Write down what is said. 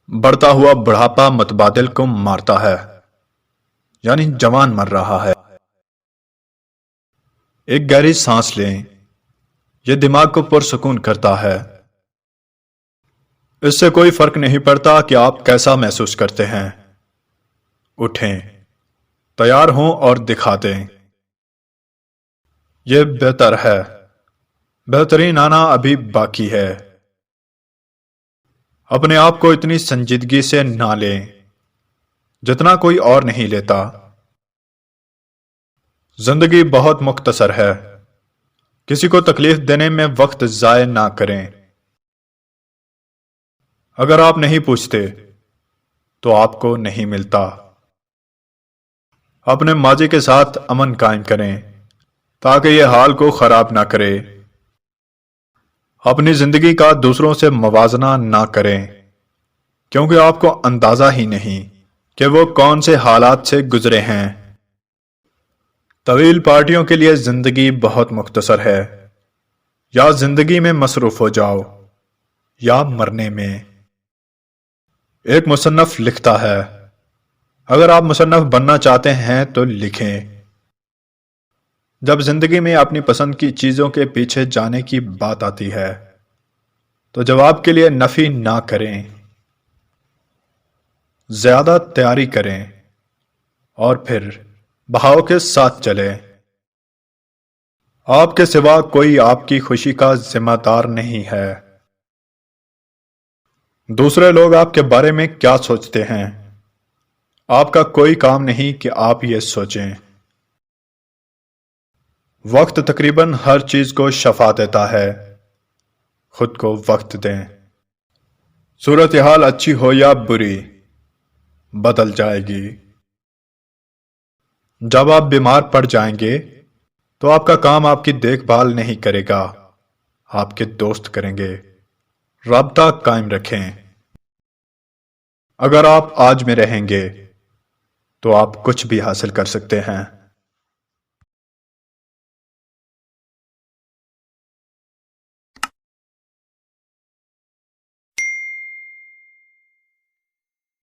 بڑھتا ہوا بڑھاپا متبادل کو مارتا ہے، یعنی جوان مر رہا ہے۔ ایک گہری سانس لیں، یہ دماغ کو پرسکون کرتا ہے۔ اس سے کوئی فرق نہیں پڑتا کہ آپ کیسا محسوس کرتے ہیں۔ اٹھیں، تیار ہوں اور دکھا دیں۔ یہ بہتر ہے، بہترین آنا ابھی باقی ہے۔ اپنے آپ کو اتنی سنجیدگی سے نہ لیں جتنا کوئی اور نہیں لیتا۔ زندگی بہت مختصر ہے، کسی کو تکلیف دینے میں وقت ضائع نہ کریں۔ اگر آپ نہیں پوچھتے تو آپ کو نہیں ملتا۔ اپنے ماضی کے ساتھ امن قائم کریں تاکہ یہ حال کو خراب نہ کرے۔ اپنی زندگی کا دوسروں سے موازنہ نہ کریں، کیونکہ آپ کو اندازہ ہی نہیں کہ وہ کون سے حالات سے گزرے ہیں۔ طویل پارٹیوں کے لیے زندگی بہت مختصر ہے۔ یا زندگی میں مصروف ہو جاؤ یا مرنے میں۔ ایک مصنف لکھتا ہے، اگر آپ مصنف بننا چاہتے ہیں تو لکھیں۔ جب زندگی میں اپنی پسند کی چیزوں کے پیچھے جانے کی بات آتی ہے تو جواب کے لیے نفی نہ کریں، زیادہ تیاری کریں اور پھر بہاؤ کے ساتھ چلیں۔ آپ کے سوا کوئی آپ کی خوشی کا ذمہ دار نہیں ہے۔ دوسرے لوگ آپ کے بارے میں کیا سوچتے ہیں، آپ کا کوئی کام نہیں کہ آپ یہ سوچیں۔ وقت تقریباً ہر چیز کو شفا دیتا ہے، خود کو وقت دیں۔ صورتحال اچھی ہو یا بری، بدل جائے گی۔ جب آپ بیمار پڑ جائیں گے تو آپ کا کام آپ کی دیکھ بھال نہیں کرے گا، آپ کے دوست کریں گے۔ رابطہ قائم رکھیں۔ اگر آپ آج میں رہیں گے تو آپ کچھ بھی حاصل کر سکتے ہیں۔